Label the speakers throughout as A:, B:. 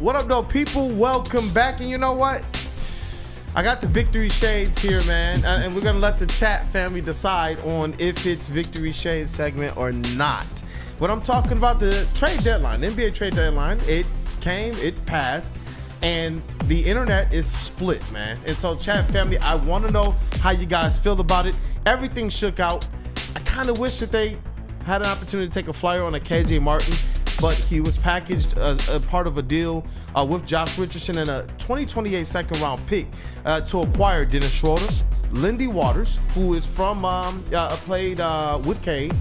A: What up, though, people? Welcome back. And you know what? I got the victory shades here, man. And we're going to let the chat family decide on if it's victory shades segment or not. But I'm talking about the trade deadline, NBA trade deadline. It came, it passed, and the internet is split, man. And so, chat family, I want to know how you guys feel about it. Everything shook out. I kind of wish that they had an opportunity to take a flyer on a KJ Martin, but he was packaged as a part of a deal with Josh Richardson and a 2028 second-round pick to acquire Dennis Schröder, Lindy Waters, who is from played with Cade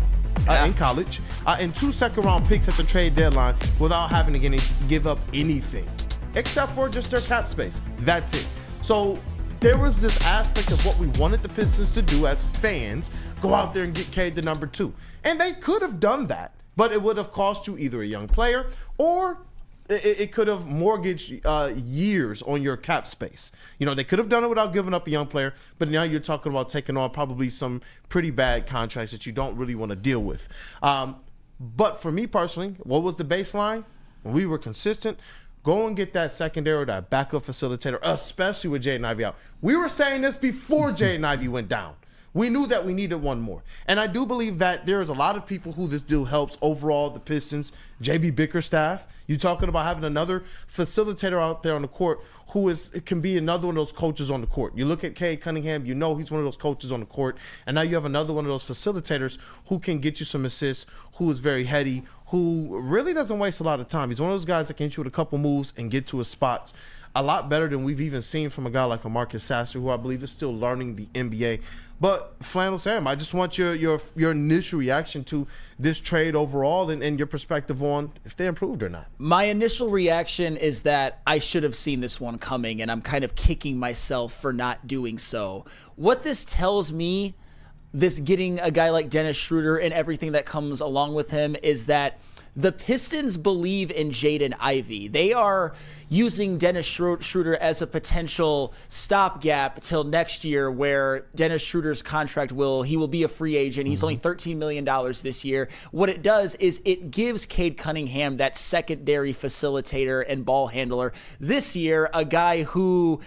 A: in college, and 2 second-round picks at the trade deadline without having to give up anything except for just their cap space. That's it. So there was this aspect of what we wanted the Pistons to do as fans, go out there and get Cade the number 2, and they could have done that. But it would have cost you either a young player or it could have mortgaged years on your cap space. You know, they could have done it without giving up a young player, but now you're talking about taking on probably some pretty bad contracts that you don't really want to deal with. But for me personally, what was the baseline? We were consistent. Go and get that secondary, that backup facilitator, especially with Jaden Ivey out. We were saying this before Jaden Ivey went down. We knew that we needed one more. And I do believe that there's a lot of people who this deal helps overall, the Pistons, JB Bickerstaff. You're talking about having another facilitator out there on the court who can be another one of those coaches on the court. You look at Cade Cunningham, you know he's one of those coaches on the court. And now you have another one of those facilitators who can get you some assists, who is very heady, who really doesn't waste a lot of time. He's one of those guys that can hit you with a couple moves and get to his spots. A lot better than we've even seen from a guy like a Marcus Sasser, who I believe is still learning the NBA. But Flannel Sam, I just want your initial reaction to this trade overall and your perspective on if they improved or not.
B: My initial reaction is that I should have seen this one coming, and I'm kind of kicking myself for not doing so. What this tells me, this getting a guy like Dennis Schröder and everything that comes along with him, is that the Pistons believe in Jaden Ivey. They are using Dennis Schröder as a potential stopgap till next year, where Dennis Schroeder's contract he will be a free agent. He's only $13 million this year. What it does is it gives Cade Cunningham that secondary facilitator and ball handler this year, a guy who,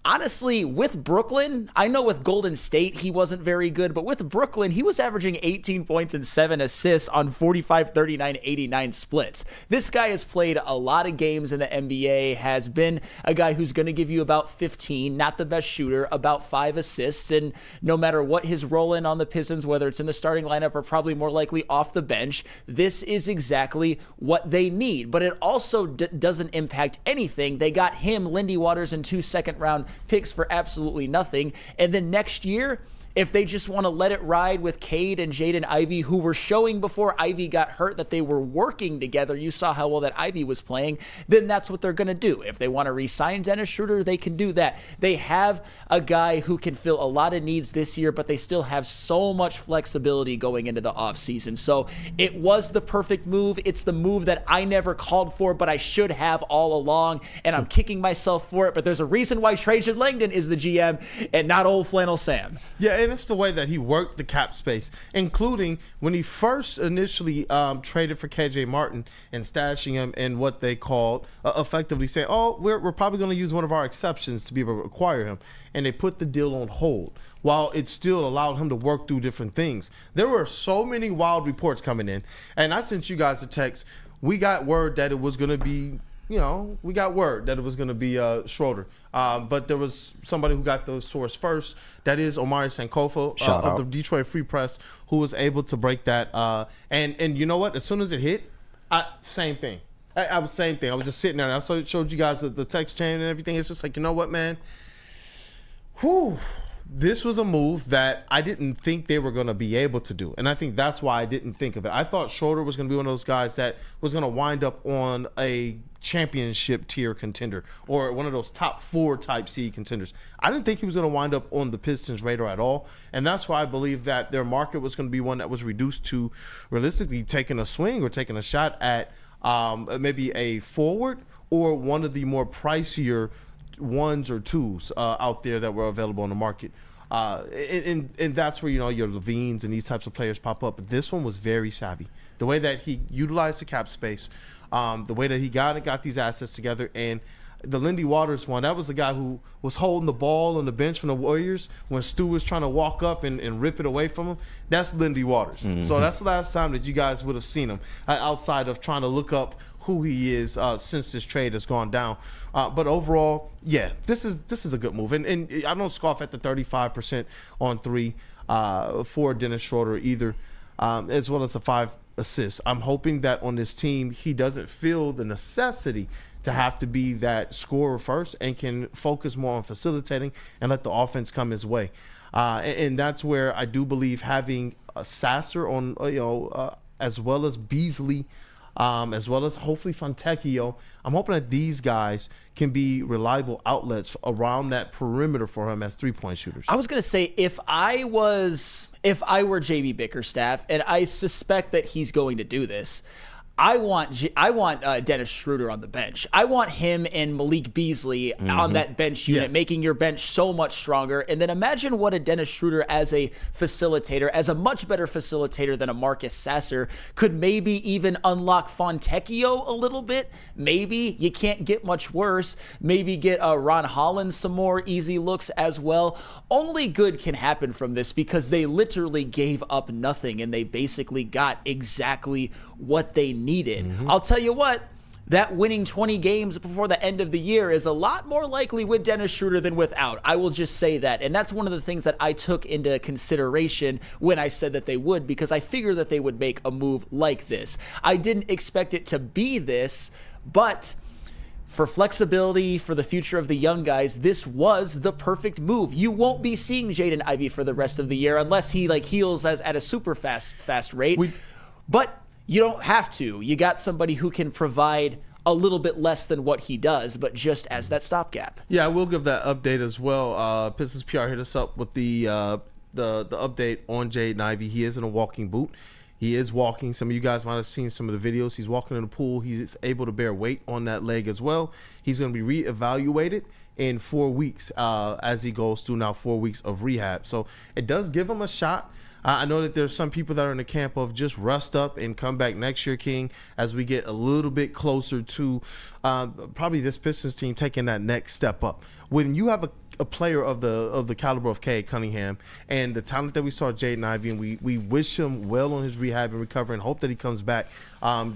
B: honestly, with Brooklyn, I know with Golden State he wasn't very good, but with Brooklyn he was averaging 18 points and 7 assists on 45, 39, 89 splits. This guy has played a lot of games in the NBA, has been a guy who's going to give you about 15, not the best shooter, about 5 assists, and no matter what his role in on the Pistons, whether it's in the starting lineup or probably more likely off the bench, this is exactly what they need. But it also doesn't impact anything. They got him, Lindy Waters, and 2 second-round picks for absolutely nothing. And then next year, if they just want to let it ride with Cade and Jaden Ivey, who were showing before Ivey got hurt that they were working together, you saw how well that Ivey was playing, then that's what they're going to do. If they want to re-sign Dennis Schröder, they can do that. They have a guy who can fill a lot of needs this year, but they still have so much flexibility going into the offseason. So it was the perfect move. It's the move that I never called for, but I should have all along, and I'm kicking myself for it. But there's a reason why Trajan Langdon is the GM and not old Flannel Sam.
A: Yeah, and it's the way that he worked the cap space, including when he first initially traded for KJ Martin and stashing him in what they called effectively saying, oh, we're probably going to use one of our exceptions to be able to acquire him. And they put the deal on hold while it still allowed him to work through different things. There were so many wild reports coming in. And I sent you guys a text. We got word that it was going to be Schröder. But there was somebody who got the source first. That is Omari Sankofa of the Detroit Free Press, who was able to break that. And you know what? As soon as it hit, same thing. I was same thing. I was just sitting there and I showed you guys the text chain and everything. It's just like, you know what, man? This was a move that I didn't think they were going to be able to do. And I think that's why I didn't think of it. I thought Schröder was going to be one of those guys that was going to wind up on a championship tier contender or one of those top 4 type C contenders. I didn't think he was going to wind up on the Pistons radar at all. And that's why I believe that their market was going to be one that was reduced to realistically taking a swing or taking a shot at maybe a forward or one of the more pricier 1s or 2s out there that were available on the market. And that's where, your Levines and these types of players pop up. But this one was very savvy. the way that he utilized the cap space, the way that he got these assets together, and the Lindy Waters one, that was the guy who was holding the ball on the bench from the Warriors when Stu was trying to walk up and rip it away from him. That's Lindy Waters. So that's the last time that you guys would have seen him outside of trying to look up who he is since this trade has gone down. But overall, yeah, this is a good move. And I don't scoff at the 35% on three for Dennis Schröder either, as well as the 5 assists. I'm hoping that on this team, he doesn't feel the necessity to have to be that scorer first and can focus more on facilitating and let the offense come his way. And that's where I do believe having Sasser on, as well as Beasley, as well as hopefully Fontecchio, I'm hoping that these guys can be reliable outlets around that perimeter for him as three-point shooters.
B: I was going to say, if I were JB Bickerstaff, and I suspect that he's going to do this, I want Dennis Schröder on the bench. I want him and Malik Beasley on that bench unit, making your bench so much stronger. And then imagine what a Dennis Schröder as a facilitator, as a much better facilitator than a Marcus Sasser, could maybe even unlock Fontecchio a little bit. Maybe you can't get much worse. Maybe get Ron Holland some more easy looks as well. Only good can happen from this because they literally gave up nothing and they basically got exactly what they needed. I'll tell you what, that winning 20 games before the end of the year is a lot more likely with Dennis Schröder than without. I will just say that. And that's one of the things that I took into consideration when I said that they would, because I figured that they would make a move like this. I didn't expect it to be this, but for flexibility, for the future of the young guys, this was the perfect move. You won't be seeing Jaden Ivey for the rest of the year unless he heals at a super fast rate. But you don't have to. You got somebody who can provide a little bit less than what he does, but just as that stopgap.
A: Yeah, I will give that update as well. Pistons PR hit us up with the update on Jaden Ivey. He is in a walking boot. He is walking. Some of you guys might have seen some of the videos. He's walking in the pool. He's able to bear weight on that leg as well. He's going to be reevaluated in 4 weeks as he goes through now 4 weeks of rehab. So it does give him a shot. I know that there's some people that are in the camp of just rest up and come back next year, King, as we get a little bit closer to probably this Pistons team taking that next step up. When you have a player of the caliber of Cade Cunningham and the talent that we saw Jaden Ivey, and we wish him well on his rehab and recovery and hope that he comes back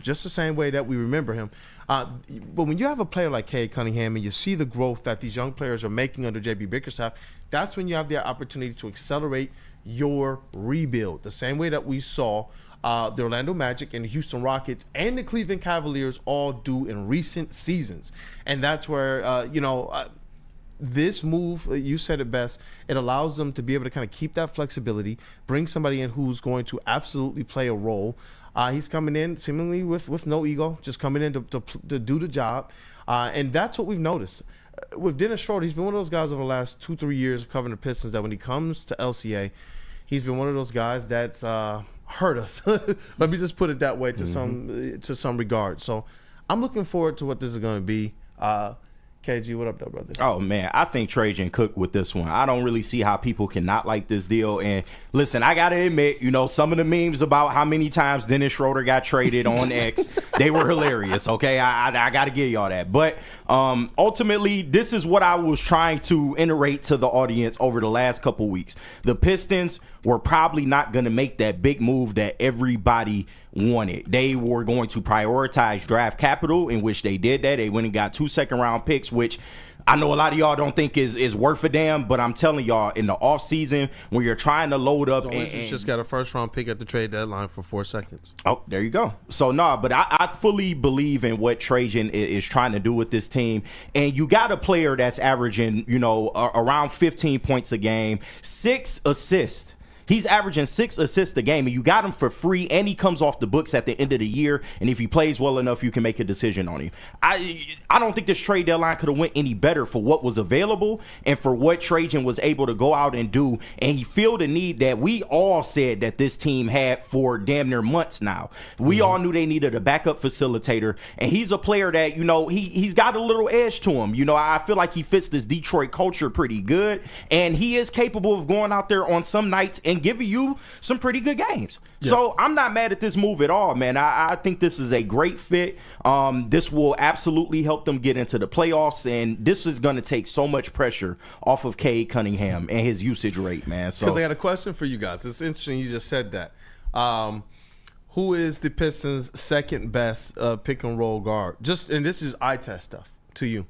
A: just the same way that we remember him. But when you have a player like Cade Cunningham and you see the growth that these young players are making under JB Bickerstaff, that's when you have the opportunity to accelerate your rebuild, the same way that we saw the Orlando Magic and the Houston Rockets and the Cleveland Cavaliers all do in recent seasons. And that's where, this move, you said it best, it allows them to be able to kind of keep that flexibility, bring somebody in who's going to absolutely play a role. He's coming in seemingly with no ego, just coming in to do the job. And that's what we've noticed. With Dennis Schröder, he's been one of those guys over the last 2-3 years of covering the Pistons that when he comes to LCA, he's been one of those guys that's hurt us. Let me just put it that way to some regard. So I'm looking forward to what this is going to be. KG, what up, though, brother?
C: Oh, man, I think Trajan cooked with this one. I don't really see how people cannot like this deal. And listen, I got to admit, some of the memes about how many times Dennis Schröder got traded on X, they were hilarious, okay? I got to give y'all that. But ultimately, this is what I was trying to iterate to the audience over the last couple weeks. The Pistons were probably not going to make that big move that everybody wanted. They were going to prioritize draft capital, in which they did that. They went and got 2 second-round picks, which I know a lot of y'all don't think is worth a damn, but I'm telling y'all, in the offseason, when you're trying to load up.
A: So and just got a first-round pick at the trade deadline for 4 seconds.
C: Oh, there you go. So, but I fully believe in what Trajan is trying to do with this team. And you got a player that's averaging, around 15 points a game, 6 assists. He's averaging 6 assists a game, and you got him for free, and he comes off the books at the end of the year, and if he plays well enough, you can make a decision on him. I don't think this trade deadline could have went any better for what was available and for what Trajan was able to go out and do, and he filled a need that we all said that this team had for damn near months now. We all knew they needed a backup facilitator, and he's a player that, he's got a little edge to him. I feel like he fits this Detroit culture pretty good, and he is capable of going out there on some nights and and giving you some pretty good games. Yeah. So I'm not mad at this move at all, man. I think this is a great fit. This will absolutely help them get into the playoffs, and this is going to take so much pressure off of Cade Cunningham and his usage rate, man. So
A: because I got a question for you guys. It's interesting you just said that. Who is the Pistons' second best pick and roll guard? And this is eye test stuff to you,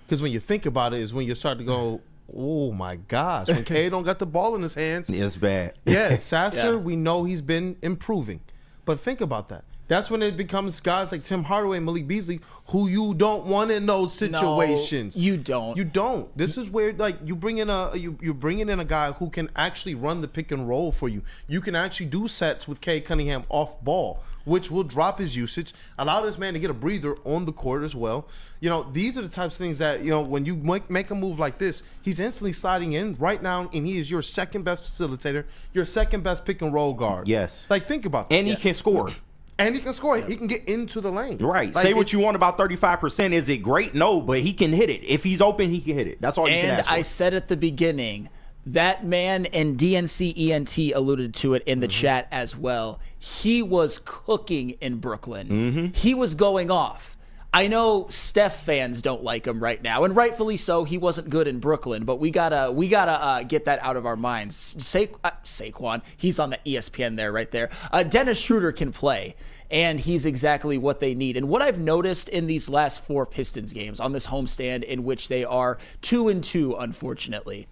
A: because when you think about it, is when you start to go, oh my gosh, when Cade don't got the ball in his hands,
C: it's bad.
A: Yeah, Sasser, we know he's been improving, but think about that. That's when it becomes guys like Tim Hardaway and Malik Beasley who you don't want in those situations.
B: No, you don't.
A: You don't. This is where like you're bringing in a guy who can actually run the pick and roll for you. You can actually do sets with Cade Cunningham off ball, which will drop his usage, allow this man to get a breather on the court as well. You know, these are the types of things that, you know, when you make a move like this, he's instantly sliding in right now, and he is your second best facilitator, your second best pick and roll guard.
C: Yes.
A: Like, think about that.
C: And he can score.
A: And he can score. He can get into the lane.
C: Right.
A: Like,
C: say what you want about 35%. Is it great? No, but he can hit it. If he's open, he can hit it. That's all you can ask for.
B: And I said at the beginning, that man, and DNCENT alluded to it in the chat as well, he was cooking in Brooklyn. He was going off. I know Steph fans don't like him right now, and rightfully so. He wasn't good in Brooklyn, but we gotta get that out of our minds. Saquon, he's on the ESPN there, right there. Dennis Schröder can play, and he's exactly what they need. And what I've noticed in these last 4 Pistons games on this homestand, in which they are 2-2, unfortunately,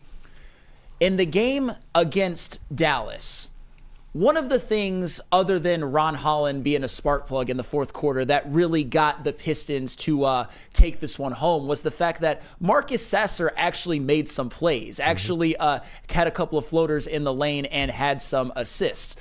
B: in the game against Dallas, one of the things, other than Ron Holland being a spark plug in the fourth quarter, that really got the Pistons to take this one home was the fact that Marcus Sasser actually made some plays, actually had a couple of floaters in the lane and had some assists.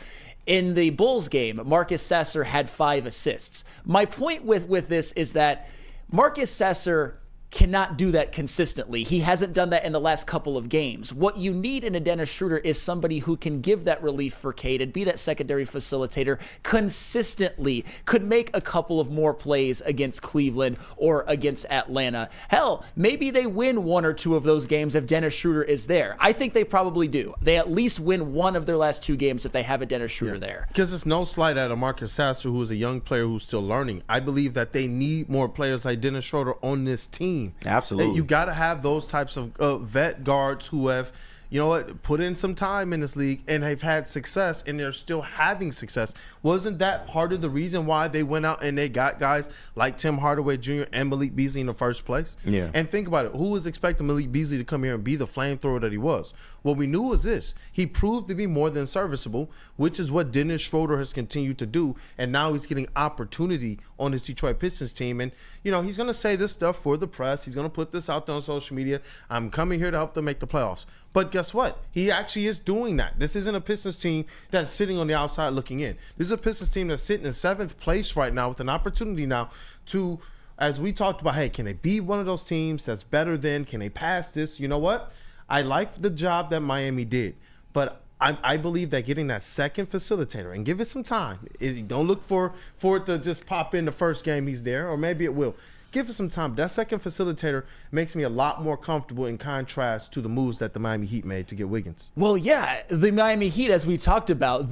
B: In the Bulls game, Marcus Sasser had 5 assists. My point with this is that Marcus Sasser cannot do that consistently. He hasn't done that in the last couple of games. What you need in a Dennis Schröder is somebody who can give that relief for Cade and be that secondary facilitator consistently, could make a couple of more plays against Cleveland or against Atlanta. Hell, maybe they win 1 or 2 of those games if Dennis Schröder is there. I think they probably do. They at least win 1 of their last 2 games if they have a Dennis Schröder there.
A: Because it's no slight at a Marcus Sasser, who is a young player who's still learning. I believe that they need more players like Dennis Schröder on this team.
C: Absolutely.
A: You got to have those types of vet guards who have, you know what, put in some time in this league and have had success, and they're still having success. Wasn't that part of the reason why they went out and they got guys like Tim Hardaway Jr. and Malik Beasley in the first place?
C: Yeah.
A: And think about it. Who was expecting Malik Beasley to come here and be the flamethrower that he was? What we knew was this. He proved to be more than serviceable, which is what Dennis Schröder has continued to do. And now he's getting opportunity on his Detroit Pistons team. And, you know, he's going to say this stuff for the press. He's going to put this out there on social media. I'm coming here to help them make the playoffs. But guess what? He actually is doing that. This isn't a Pistons team that's sitting on the outside looking in. This is a Pistons team that's sitting in 7th place right now with an opportunity now to, as we talked about, hey, can they be one of those teams that's better than, can they pass this? You know what? I like the job that Miami did, but I believe that getting that second facilitator, and give it some time. Don't look for it to just pop in the first game he's there, or maybe it will. Give it some time. That second facilitator makes me a lot more comfortable in contrast to the moves that the Miami Heat made to get Wiggins.
B: Well, yeah, the Miami Heat, as we talked about,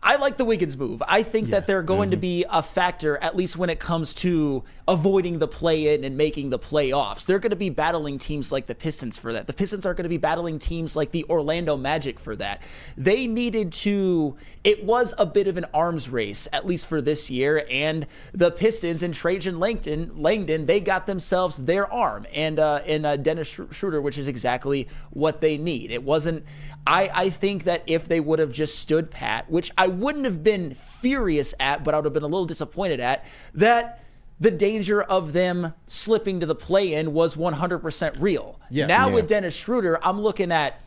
B: I like the Wiggins move. I think that they're going to be a factor, at least when it comes to avoiding the play-in and making the playoffs. They're going to be battling teams like the Pistons for that. The Pistons are going to be battling teams like the Orlando Magic for that. They needed to, it was a bit of an arms race, at least for this year, and the Pistons and Trajan Langdon, they got themselves their arm, and Dennis Schröder, which is exactly what they need. It wasn't, I think that if they would have just stood pat, which I wouldn't have been furious at, but I would have been a little disappointed at, that the danger of them slipping to the play-in was 100% real. With Dennis Schröder, I'm looking at,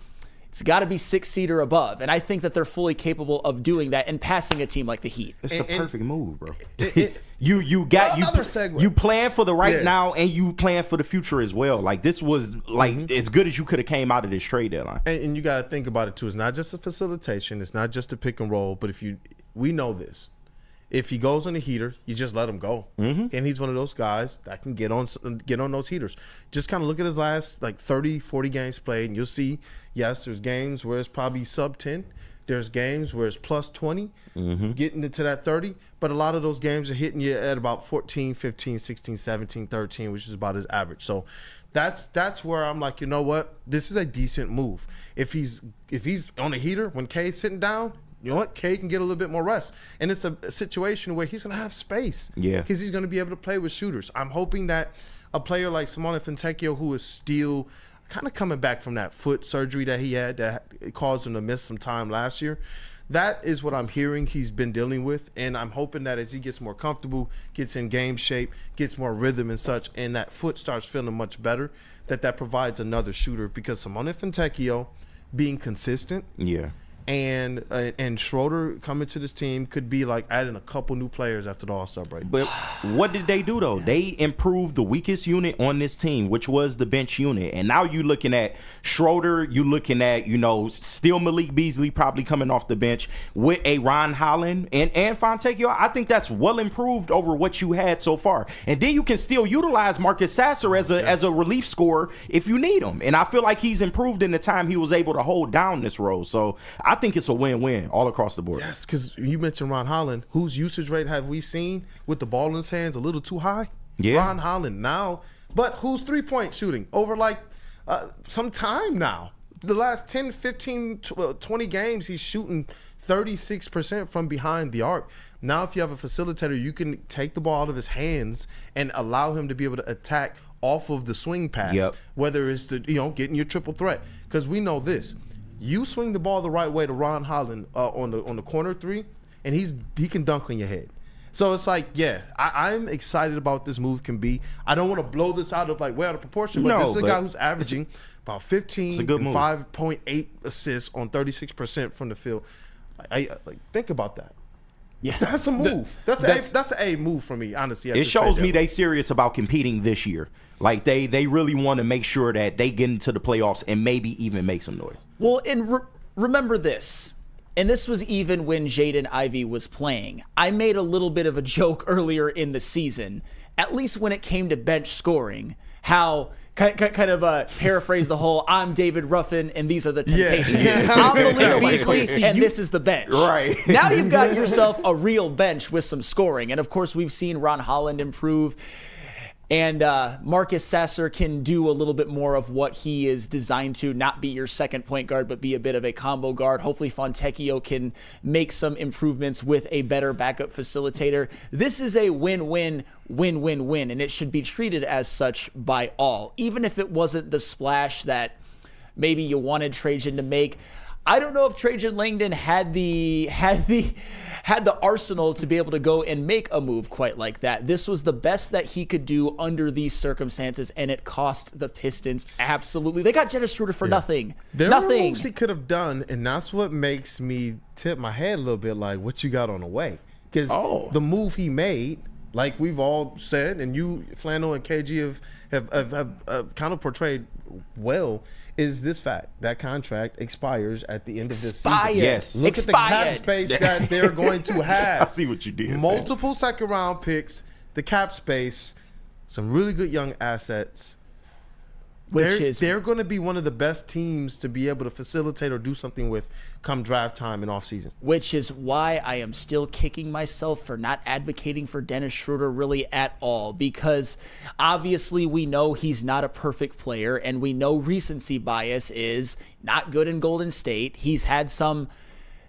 B: it's got to be 6 seed or above, and I think that they're fully capable of doing that and passing a team like the Heat.
C: It's the perfect move, bro.
A: Segue.
C: You plan for the right now, and you plan for the future as well. Like, this was like as good as you could have came out of this trade deadline.
A: And you got to think about it too. It's not just a facilitation. It's not just a pick and roll. But we know this. If he goes on a heater, you just let him go. And he's one of those guys that can get on those heaters. Just kind of look at his last 30, 40 games played, and you'll see, yes, there's games where it's probably sub 10. There's games where it's plus 20, getting into that 30. But a lot of those games are hitting you at about 14, 15, 16, 17, 13, which is about his average. So that's where I'm like, you know what? This is a decent move. If he's on a heater when K's sitting down, you know what? K can get a little bit more rest. And it's a situation where he's going to have space. Yeah. Because he's going to be able to play with shooters. I'm hoping that a player like Simone Fontecchio, who is still kind of coming back from that foot surgery that he had that caused him to miss some time last year, that is what I'm hearing he's been dealing with. And I'm hoping that as he gets more comfortable, gets in game shape, gets more rhythm and such, and that foot starts feeling much better, that provides another shooter. Because Simone Fontecchio being consistent. Yeah. And Schröder coming to this team could be like adding a couple new players after the All-Star break.
C: But what did they do, though? They improved the weakest unit on this team, which was the bench unit. And now you're looking at Schröder, you're looking at, still Malik Beasley probably coming off the bench with a Ron Holland and Fontecchio. I think that's well improved over what you had so far. And then you can still utilize Marcus Sasser as a relief scorer if you need him. And I feel like he's improved in the time he was able to hold down this role. So I think it's a win-win all across the board.
A: Yes, because you mentioned Ron Holland, whose usage rate have we seen with the ball in his hands a little too high? Yeah. Ron Holland now, but who's three-point shooting over some time now. The last 10, 15, 20 games, he's shooting 36% from behind the arc. Now if you have a facilitator, you can take the ball out of his hands and allow him to be able to attack off of the swing pass, whether it's getting your triple threat. Because we know this. You swing the ball the right way to Ron Holland on the corner three, and he can dunk on your head. So it's like, I'm excited about what this move can be. I don't want to blow this out of way out of proportion, but this is a guy who's averaging about 15 and 5.8 assists on 36% from the field. Think about that. Yeah, that's a move. That's a move for me, honestly.
C: It shows me they serious about competing this year. They really want to make sure that they get into the playoffs and maybe even make some noise.
B: Well, and remember this, and this was even when Jaden Ivey was playing. I made a little bit of a joke earlier in the season, at least when it came to bench scoring, how kind of paraphrase the whole "I'm David Ruffin and these are the Temptations." I'm Malik Beasley and this is the bench. Right now, you've got yourself a real bench with some scoring, and of course, we've seen Ron Holland improve. And Marcus Sasser can do a little bit more of what he is designed to, not be your second point guard, but be a bit of a combo guard. Hopefully Fontecchio can make some improvements with a better backup facilitator. This is a win-win, win-win-win, and it should be treated as such by all. Even if it wasn't the splash that maybe you wanted Trajan to make. I don't know if Trajan Langdon had the arsenal to be able to go and make a move quite like that. This was the best that he could do under these circumstances, and it cost the Pistons absolutely. They got Dennis Schröder for nothing.
A: There were moves he could have done, and that's what makes me tip my head a little bit like, what you got on the way? Because the move he made, like we've all said, and you, Flannel and KG have kind of portrayed well, is this fact that contract expires at the end of this season.
C: Yes.
A: Look at the cap space that they're going to have.
C: I see what you did.
A: Multiple second round picks, the cap space, some really good young assets. They're going to be one of the best teams to be able to facilitate or do something with come draft time and offseason.
B: Which is why I am still kicking myself for not advocating for Dennis Schröder really at all, because obviously we know he's not a perfect player, and we know recency bias is not good in Golden State. He's had some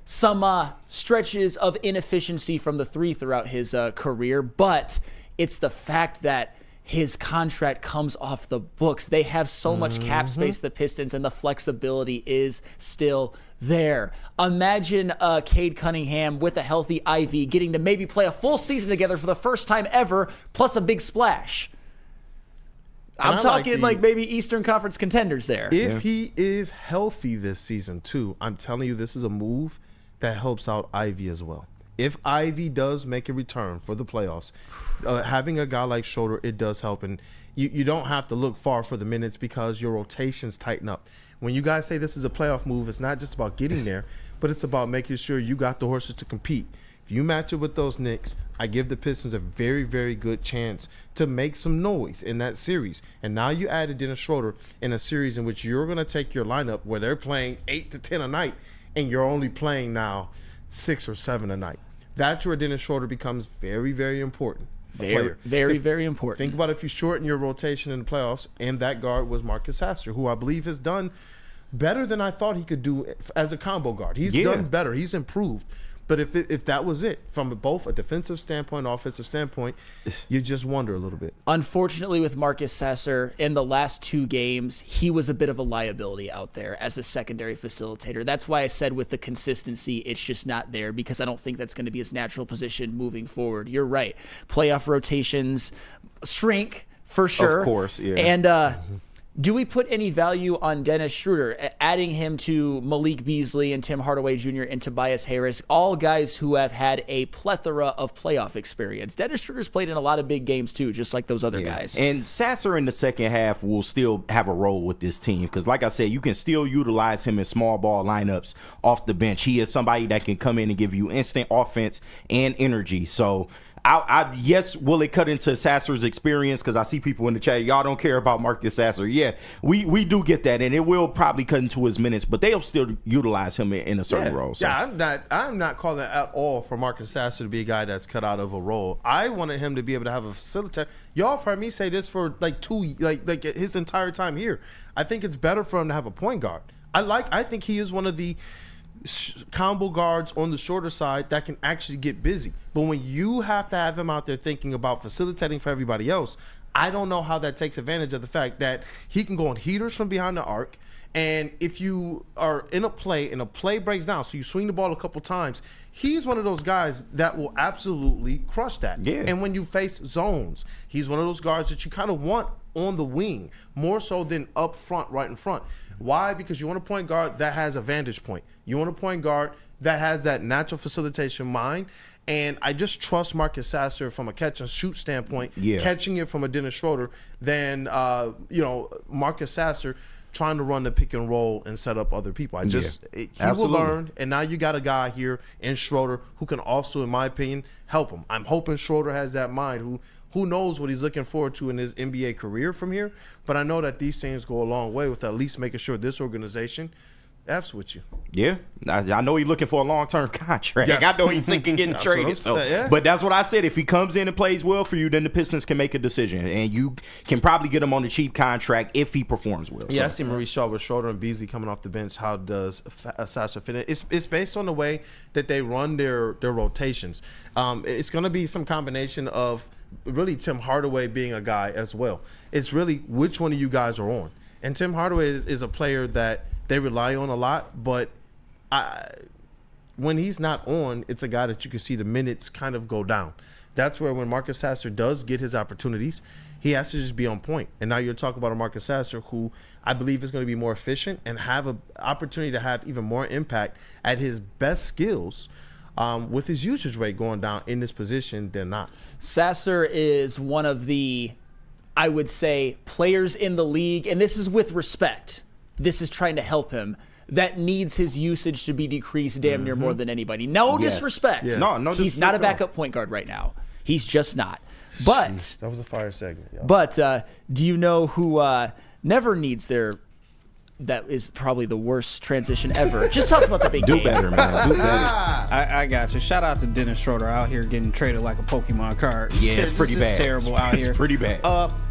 B: stretches of inefficiency from the three throughout his career, but it's the fact that his contract comes off the books. They have so much cap space, the Pistons, and the flexibility is still there. Imagine Cade Cunningham with a healthy Ivy getting to maybe play a full season together for the first time ever, plus a big splash. I'm talking like maybe Eastern Conference contenders there.
A: If he is healthy this season too, I'm telling you, this is a move that helps out Ivy as well. If Ivy does make a return for the playoffs, having a guy like Schröder, it does help. And you don't have to look far for the minutes because your rotations tighten up. When you guys say this is a playoff move, it's not just about getting there, but it's about making sure you got the horses to compete. If you match it with those Knicks, I give the Pistons a very, very good chance to make some noise in that series. And now you added Dennis Schröder in a series in which you're going to take your lineup where they're playing 8 to 10 a night, and you're only playing now 6 or 7 a night. That's where Dennis Schröder becomes very, very important.
B: Very important.
A: Think about if you shorten your rotation in the playoffs, and that guard was Marcus Sasser, who I believe has done better than I thought he could do as a combo guard. He's done better. He's improved. But if that was it, from both a defensive standpoint, offensive standpoint, you just wonder a little bit.
B: Unfortunately, with Marcus Sasser, in the last 2 games, he was a bit of a liability out there as a secondary facilitator. That's why I said with the consistency, it's just not there, because I don't think that's going to be his natural position moving forward. You're right. Playoff rotations shrink for sure.
C: Of course, yeah.
B: And do we put any value on Dennis Schröder, adding him to Malik Beasley and Tim Hardaway Jr. and Tobias Harris, all guys who have had a plethora of playoff experience? Dennis Schroeder's played in a lot of big games too, just like those other guys.
C: And Sasser in the second half will still have a role with this team because, like I said, you can still utilize him in small ball lineups off the bench. He is somebody that can come in and give you instant offense and energy. So, yes, will it cut into Sasser's experience? Because I see people in the chat, y'all don't care about Marcus Sasser. Yeah, we do get that, and it will probably cut into his minutes, but they'll still utilize him in a certain role. So.
A: Yeah, I'm not calling at all for Marcus Sasser to be a guy that's cut out of a role. I wanted him to be able to have a facilitator. Y'all have heard me say this for like his entire time here. I think it's better for him to have a point guard. I think he is one of the combo guards on the shorter side that can actually get busy. But when you have to have him out there thinking about facilitating for everybody else, I don't know how that takes advantage of the fact that he can go on heaters from behind the arc. And if you are in a play and a play breaks down, so you swing the ball a couple times, he's one of those guys that will absolutely crush that.
C: Yeah.
A: And when you face zones, he's one of those guards that you kind of want on the wing more so than up front, right in front. Why? Because you want a point guard that has a vantage point. You want a point guard that has that natural facilitation mind. And I just trust Marcus Sasser from a catch and shoot standpoint, catching it from a Dennis Schröder, than Marcus Sasser trying to run the pick and roll and set up other people. He will learn, and now you got a guy here in Schröder who can also, in my opinion, help him. I'm hoping Schröder has that mind. Who knows what he's looking forward to in his NBA career from here, but I know that these things go a long way with at least making sure this organization F's with you.
C: Yeah, I know he's looking for a long-term contract.
A: Yes.
C: I know he's thinking getting traded. But that's what I said. If he comes in and plays well for you, then the Pistons can make a decision, and you can probably get him on a cheap contract if he performs well.
A: Yeah, I see Maurice Shaw with Schröder and Beasley coming off the bench. How does Sasser fit in? It's based on the way that they run their rotations. It's going to be some combination of really Tim Hardaway being a guy as well. It's really which one of you guys are on. And Tim Hardaway is a player that they rely on a lot, but when he's not on, it's a guy that you can see the minutes kind of go down. That's where when Marcus Sasser does get his opportunities, he has to just be on point. And now you're talking about a Marcus Sasser who I believe is going to be more efficient and have an opportunity to have even more impact at his best skills. With his usage rate going down in this position, they're not.
B: Sasser is one of the, I would say, players in the league, and this is with respect. This is trying to help him, that needs his usage to be decreased damn near more than anybody. No disrespect.
A: Yeah.
C: No
B: He's
C: disrespect
B: not a backup point guard right now. He's just not. But
A: Jeez, that was a fire segment. Y'all.
B: But do you know who never needs their? That is probably the worst transition ever. Just tell us about the big game.
C: Do better, man. Do better.
D: I got you. Shout out to Dennis Schröder out here getting traded like a Pokemon card.
C: Yeah, it's pretty bad.
D: It's terrible out here.
C: It's pretty bad.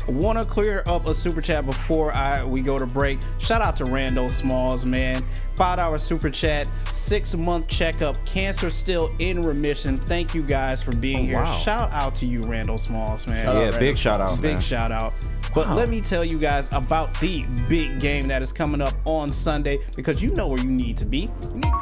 D: Want to clear up a super chat before we go to break. Shout out to Randall Smalls, man. $5 super chat, 6-month checkup, cancer still in remission. Thank you guys for being here.
C: Wow.
D: Shout out to you, Randall Smalls, man.
C: Big shout out, man.
D: Big shout out. But let me tell you guys about the big game that is coming up on Sunday, because you know where you need to be. You need